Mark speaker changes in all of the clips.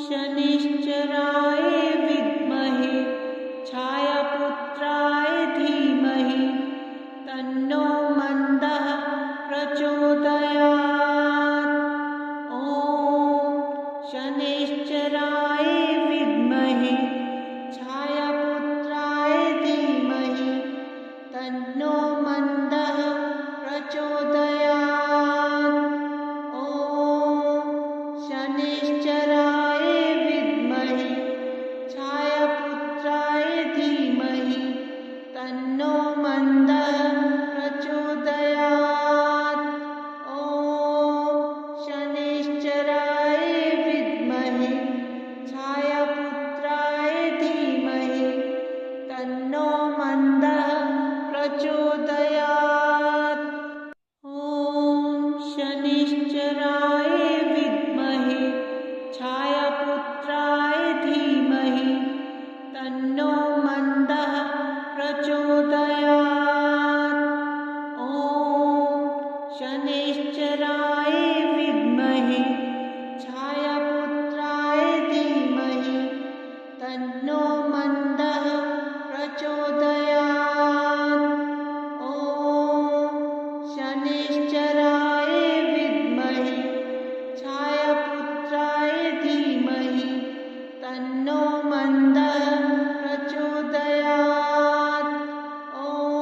Speaker 1: शनिश्चराय विद्महे छायापुत्राय धीमहि तन्नो मन्दः प्रचोदयात्। ॐ शनिश्चराय विद्महे छायापुत्राय धीमहि तन्नो मन्दः प्रचोदयात्। ॐ शनिश्चराय विद्महे छायापुत्राय धीमहि तन्नो मन्दः प्रचोदयात्। ॐ शनिश्चराय विद्महे छायापुत्राय धीमहि तन्नो मन्दः प्रचोदयात्। ॐ शनिश्चराय विद्महे छायापुत्राय धीमहि तन्नो मन्दः प्रचोदयात्। ॐ शनिश्चराय विद्महे छायापुत्राय धीमहि तन्नो मन्दः प्रचोदयात्। ॐ शनिश्चराय विद्महे छायापुत्राय धीमहि तन्नो मन्दः प्रचोदयात्। ॐ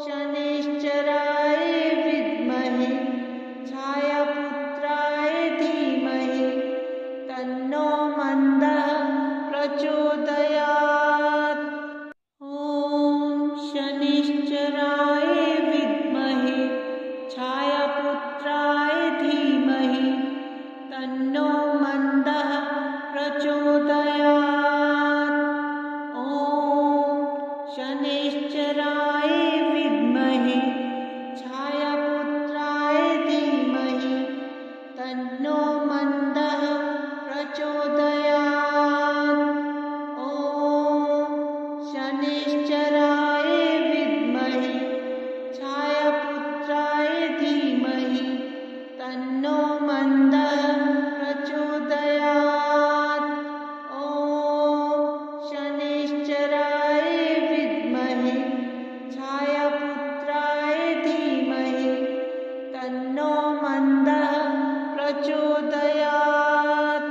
Speaker 1: शनिश्चराय विद्महे छायापुत्राय धीमहि तन्नो मन्दः प्रचोदयात्। ॐ शनिश्चराय विद्महे छायापुत्राय धीमहि तन्नो मन्दः प्रचोदयात्। ॐ शनिश्चराय विद्महे छायापुत्राय धीमहि तन्नो मन्दः प्रचोदयात्। ॐ शनिश्चराय विद्महे छायापुत्राय धीमहि तन्नो मन्दः प्रचोदयात्। ॐ शनिश्चराय विद्महे छायापुत्राय धीमहि तन्नो मन्दः प्रचोदयात्।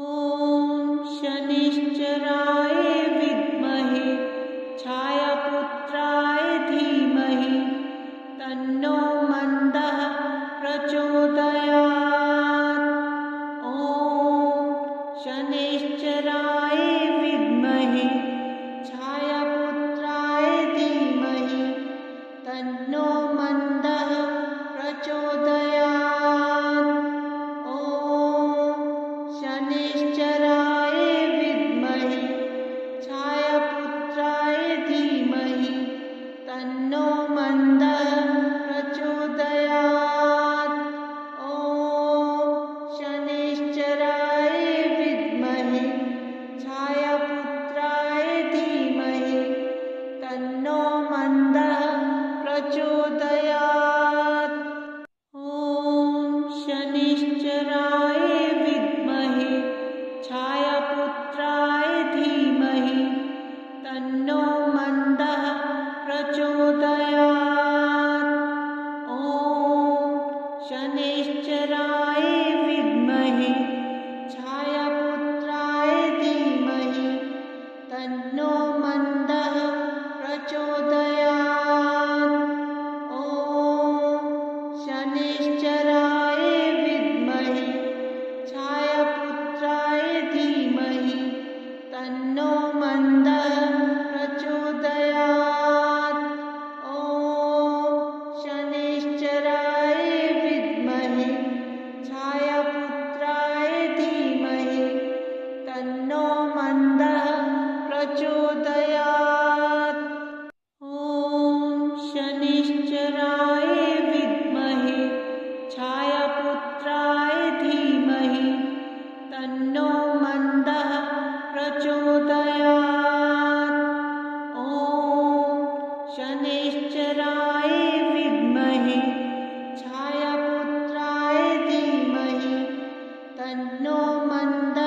Speaker 1: ॐ शनिश्चराय विद्महे छायापुत्राय धीमहि तन्नो मन्दः प्रचोदयात्। ॐ शनिश्चराय विद्महे छायापुत्राय धीमहि तन्नो मन्दः प्रचोदयात्। ॐ शनिश्चराय विद्महे छायापुत्राय धीमहि तन्नो मन्दः प्रचोदयात्। ॐ शनिश्चराय विद्महे छायापुत्राय धीमहि तन्नो मन्दः प्रचोदयात्। ॐ शनिश्चराय विद्महे छायापुत्राय धीमहि तन्नो मन्दः प्रचोदयात्। ॐ शनिश्चराय विद्महे छायापुत्राय धीमहि तन्नो मन्दः प्रचोदयात्। ॐ शनिश्चराय विद्महे छायापुत्राय धीमहि तन्नो मन्दः प्रचोदयात्। ॐ शनिश्चराय विद्महे छायापुत्राय धीमहि तन्नो मन्दः प्रचोदयात्। ॐ शनिश्चराय विद्महे छायापुत्राय धीमहि तन्नो मन्दः प्रचोदयात्। ॐ शनिश्चराय विद्महे छायापुत्राय धीमहि तन्नो मन्दः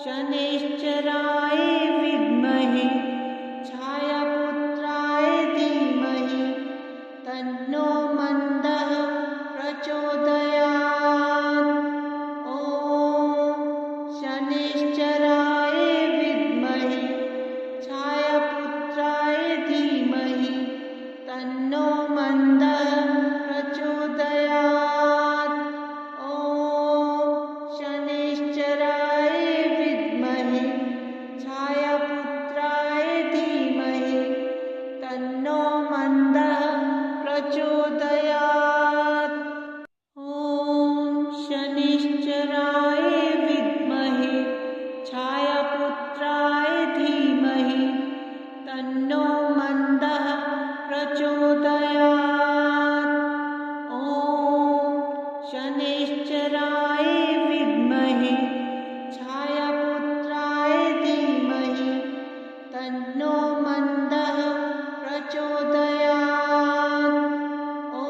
Speaker 1: शनैश्चराय विद्महे छायापुत्राय धीमहि तन्नो मन्दः प्रचोदयात्। ॐ शनैश्चराय विद्महे छायापुत्राय धीमहि तन्नो मन्दः प्रचोदयात्। ॐ शनैश्चराय विद्महे छायापुत्राय धीमहि तन्नो मन्दः प्रचोदयात्। ॐ शनैश्चराय विद्महे छायापुत्राय धीमहि तन्नो मन्दः प्रचोदयात्। ॐ शनैश्चराय विद्महे छायापुत्राय धीमहि तन्नो मन्दः प्रचोदयात्। ॐ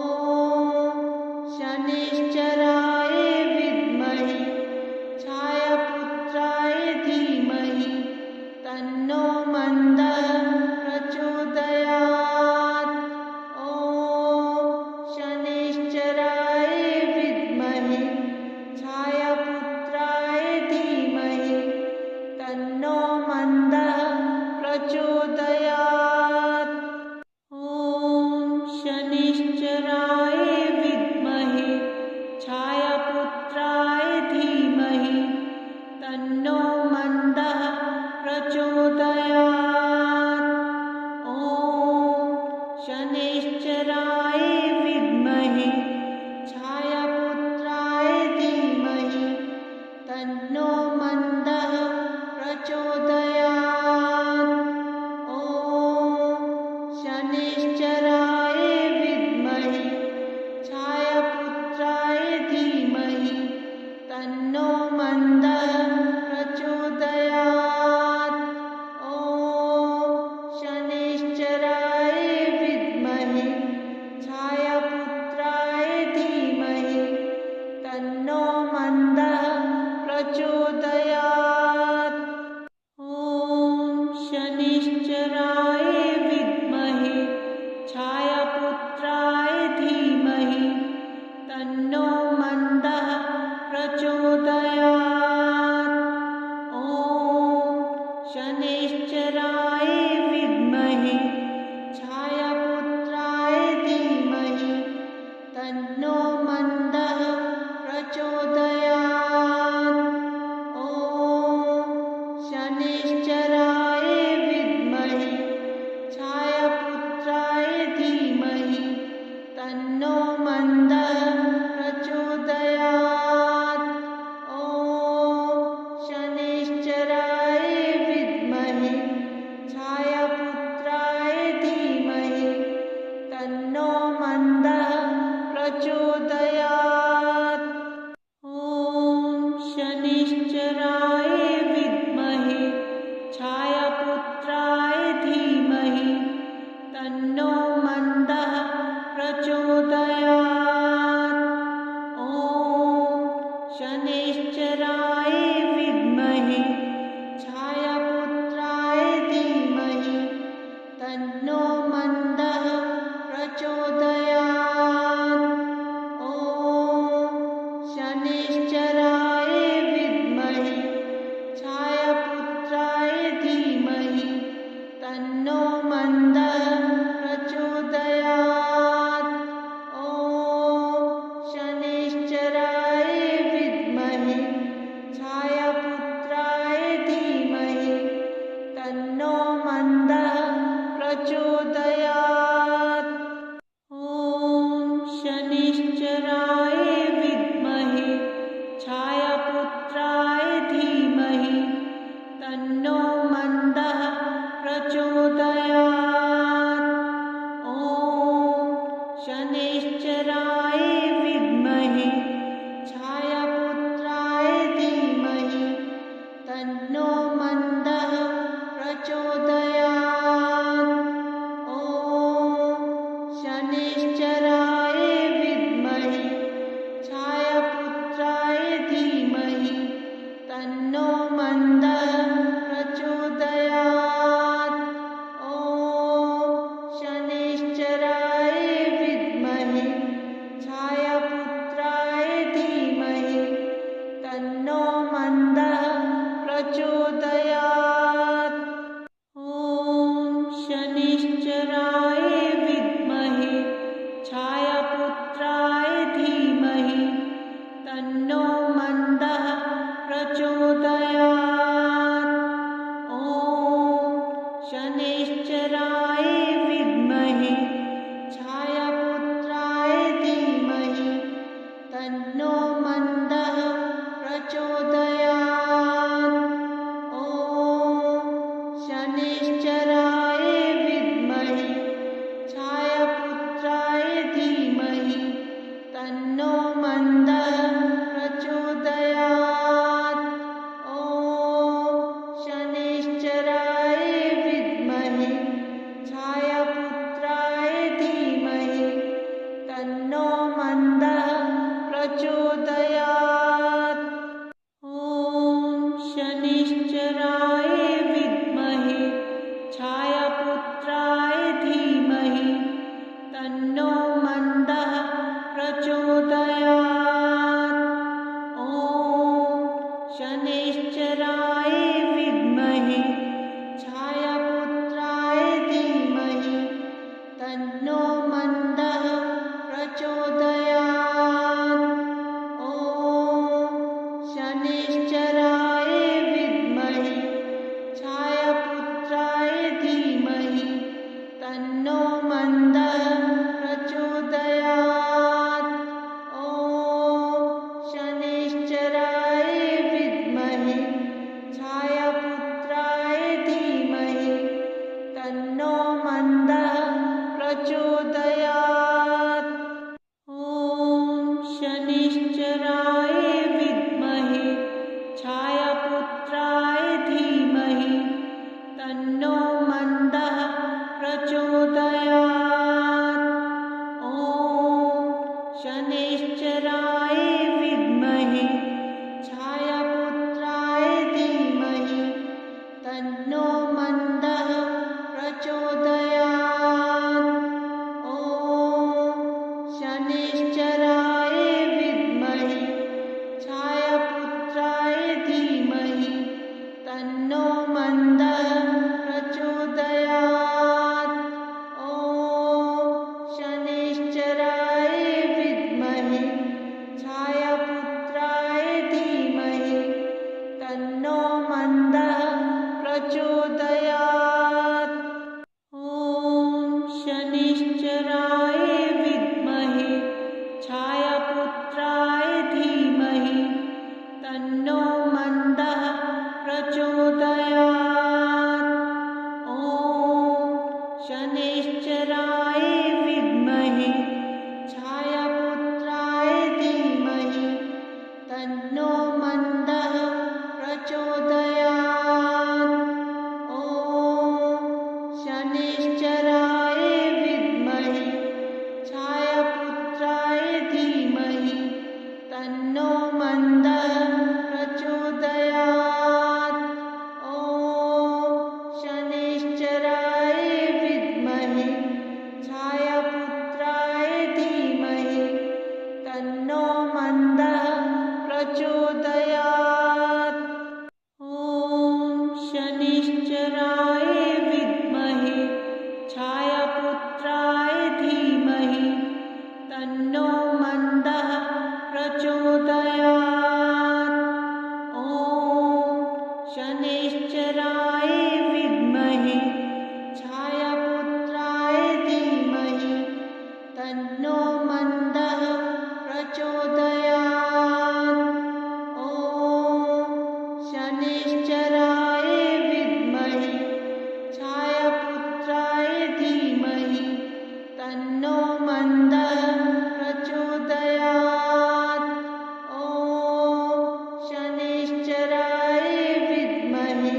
Speaker 1: शनैश्चराय विद्महे छायापुत्राय धीमहि तन्नो मन्दः प्रचोदयात्। ॐ शनैश्चराय विद्महे छायापुत्राय धीमहि तन्नो मन्दः प्रचोदयात्। ॐ शनैश्चराय विद्महे छायापुत्राय धीमहि तन्नो मन्दः प्रचोदयात्। ॐ शनैश्चराय विद्महे छायापुत्राय धीमहि तन्नो मन्दः प्रचोदयात्। ॐ शनैश्चराय विद्महे छायापुत्राय धीमहि तन्नो मन्दः प्रचोदयात्। ॐ शनैश्चराय विद्महे छायापुत्राय धीमहि तन्नो मन्दः प्रचोदयात्। ॐ शनैश्चराय विद्महे छायापुत्राय धीमहि तन्नो मन्दः प्रचोदयात्। ॐ शनैश्चराय विद्महे छायापुत्राय धीमहि तन्नो मन्दः प्रचोदयात्। ॐ शनैश्चराय विद्महे छायापुत्राय धीमहि तन्नो मन्दः प्रचोदयात्। ॐ शनैश्चराय विद्महे छायापुत्राय धीमहि तन्नो मन्दः प्रचोदयात्। ॐ शनैश्चराय विद्महे छायापुत्राय धीमहि तन्नो मन्दः प्रचोदयात्। ॐ शनैश्चराय विद्महे छायापुत्राय धीमहि तन्नो मन्दः प्रचोदयात्। ॐ शनैश्चराय विद्महे छायापुत्राय धीमहि तन्नो मन्दः प्रचोदयात्। ॐ शनैश्चराय विद्महे मन्दः प्रचोदयात्। ॐ शनिश्चराय विद्महे छायापुत्राय धीमहि तन्नो मन्दः प्रचोदयात्। ॐ शनिश्चराय विद्महे छायापुत्राय धीमहि तन्नो मन्दः प्रचोदयात्। ॐ शनिश्चराय विद्महे छायापुत्राय धीमहि तन्नो मन्दः प्रचोदयात्। ॐ शनिश्चराय विद्महे छायापुत्राय धीमहि तन्नो मन्दः प्रचोदयात्। ॐ शनिश्चराय विद्महे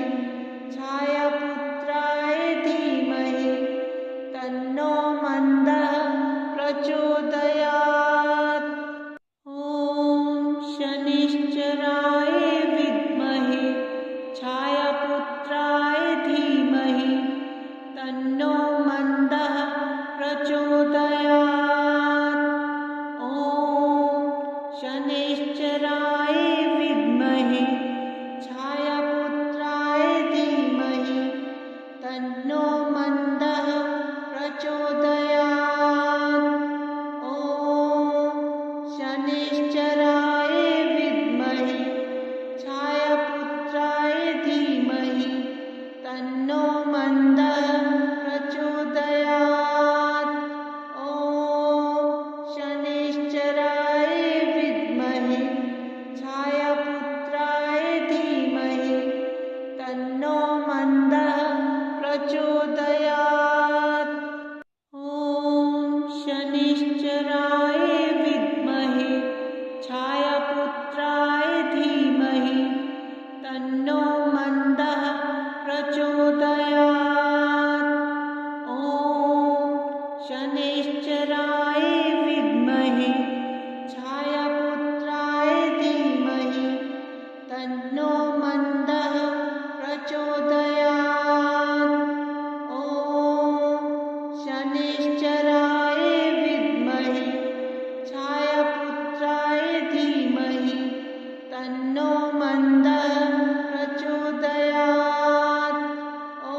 Speaker 1: छायापुत्राय धीमहि तन्नो मन्दः प्रचोदयात्। ॐ शनिश्चराय विद्महे छायापुत्राय धीमहि तन्नो मन्दः प्रचोदयात्। ॐ शनिश्चराय विद्महे छायापुत्राय धीमहि तन्नो मन्दः प्रचोदयात्। ॐ शनिश्चराय विद्महे छायापुत्राय धीमहि तन्नो मन्दः प्रचोदयात्। ॐ शनिश्चराय विद्महे छायापुत्राय धीमहि तन्नो मन्दः प्रचोदयात्। ॐ शनिश्चराय विद्महे छायापुत्राय धीमहि तन्नो मन्दः प्रचोदयात्। ॐ शनिश्चराय विद्महे छायापुत्राय धीमहि तन्नो मन्दः प्रचोदयात्। ॐ शनिश्चराय विद्महे छायापुत्राय धीमहि तन्नो मन्दः प्रचोदयात्। ॐ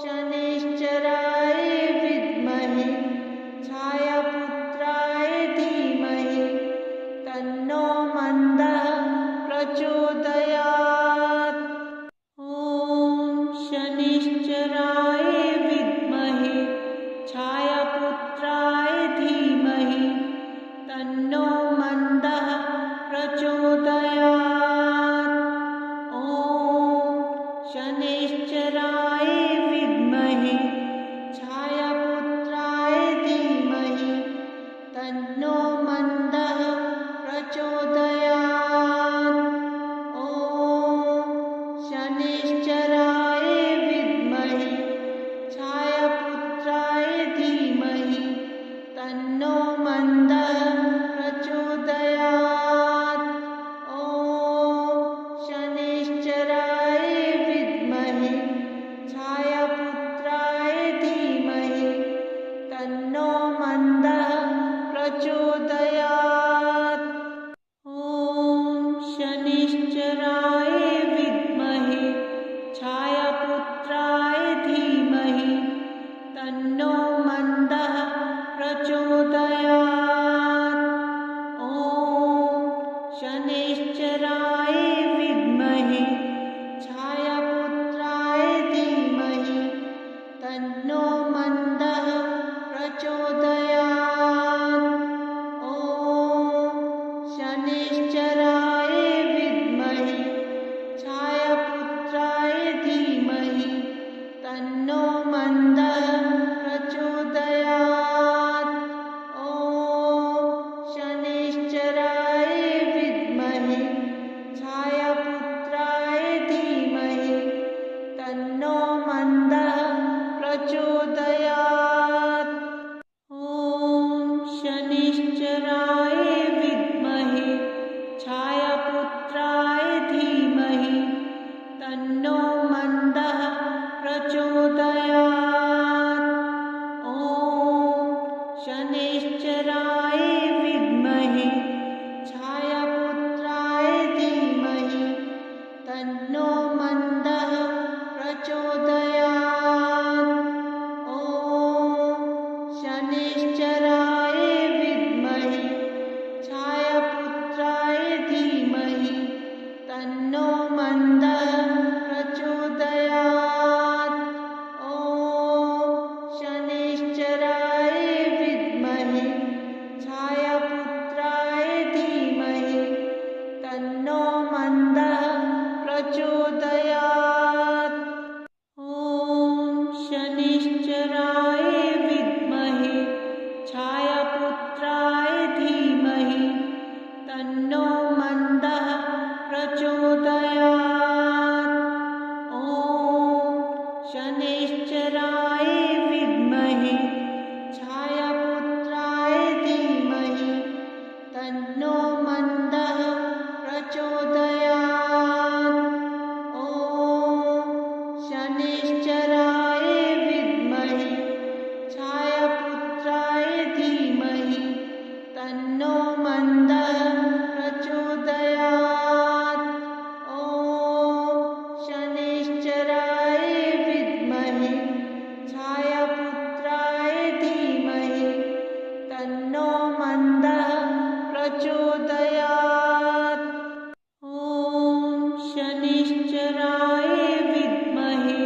Speaker 1: शनिश्चराय विद्महे छायापुत्राय धीमहि तन्नो मन्दः प्रचोदयात्। ॐ शनिश्चराय विद्महे छायापुत्राय धीमहि तन्नो मन्दः प्रचोदयात्। ॐ शनिश्चराय विद्महे छायापुत्राय धीमहि तन्नो मन्दः प्रचोदयात्। ॐ शनिश्चराय विद्महे छायापुत्राय धीमहि तन्नो मन्दः प्रचोदयात्। ॐ शनिश्चराय विद्महे छायापुत्राय धीमहि तन्नो मन्दः प्रचोदयात्। ॐ शनिश्चराय विद्महे छायापुत्राय धीमहि तन्नो मन्दः प्रचोदयात्। ॐ शनिश्चराय विद्महे छायापुत्राय धीमहि तन्नो मन्दः प्रचोदयात्। ॐ शनिश्चराय विद्महे छायापुत्राय धीमहि तन्नो मन्दः प्रचोदयात्। ॐ शनिश्चराय विद्महे छायापुत्राय धीमहि तन्नो मन्दः प्रचोदयात्। ॐ शनिश्चराय विद्महे तन्नो मन्दः प्रचोदयात्। ॐ शनैश्चराय विद्महे छायापुत्राय धीमहि तन्नो मन्दः प्रचोदयात्। ॐ शनैश्चराय विद्महे छायापुत्राय धीमहि तन्नो मन्दः प्रचोदयात्। ॐ शनैश्चराय विद्महे छायापुत्राय धीमहि तन्नो मन्दः प्रचोदयात्। ॐ शनैश्चराय विद्महे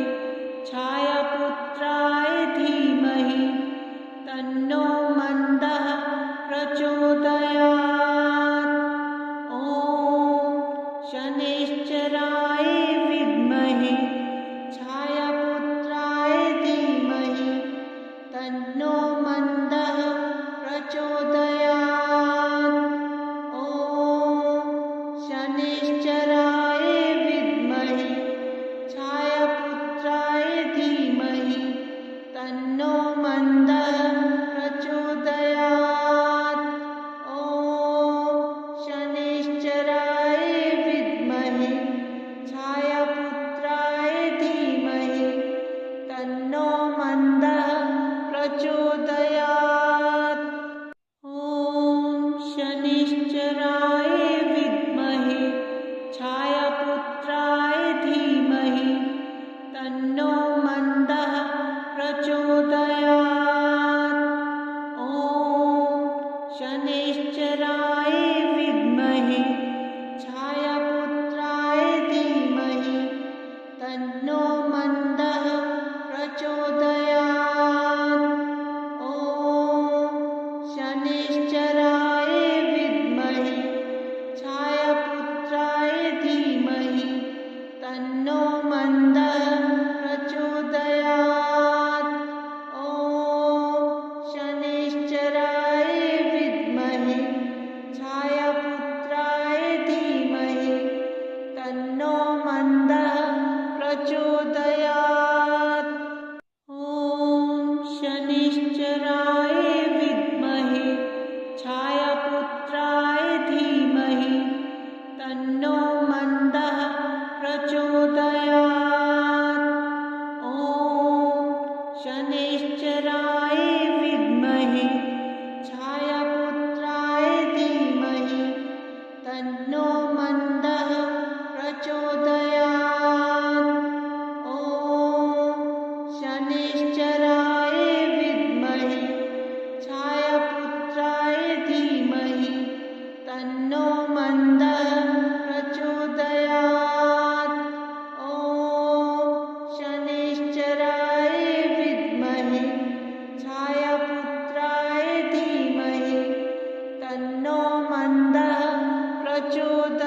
Speaker 1: छायापुत्राय धीमहि तन्नो मन्दः प्रचोदयात्। ॐ शनैश्चराय विद्महे छायापुत्राय धीमहि तन्नो मन्दः प्रचोदयात्। ॐ शनैश्चराय विद्महे छायापुत्राय धीमहि तन्नो मन्दः प्रचोदयात्। ॐ शनैश्चराय विद्महे छायापुत्राय धीमहि तन्नो मन्दः प्रचोदयात्। ॐ शनैश्चराय विद्महे छायापुत्राय धीमहि तन्नो मन्दः प्रचोदयात्। ॐ शनैश्चराय विद्महे छायापुत्राय धीमहि तन्नो मन्दः प्रचोदयात्। ॐ शनैश्चराय विद्महे छायापुत्राय धीमहि तन्नो मन्दः प्रचोदयात्। ॐ शनैश्चराय विद्महे छायापुत्राय धीमहि तन्नो मन्दः प्रचोदयात्। ॐ शनैश्चराय विद्महे छायापुत्राय धीमहि तन्नो मन्दः प्रचोदयात्। ॐ शनैश्चराय विद्महे छायापुत्राय धीमहि तन्नो मन्दः प्रचोदयात्। ॐ शनैश्चराय विद्महे छायापुत्राय धीमहि तन्नो मन्दः प्रचोदयात्। ॐ शनैश्चराय विद्महे छायापुत्राय धीमहि तन्नो मन्दः प्रचोदयात्।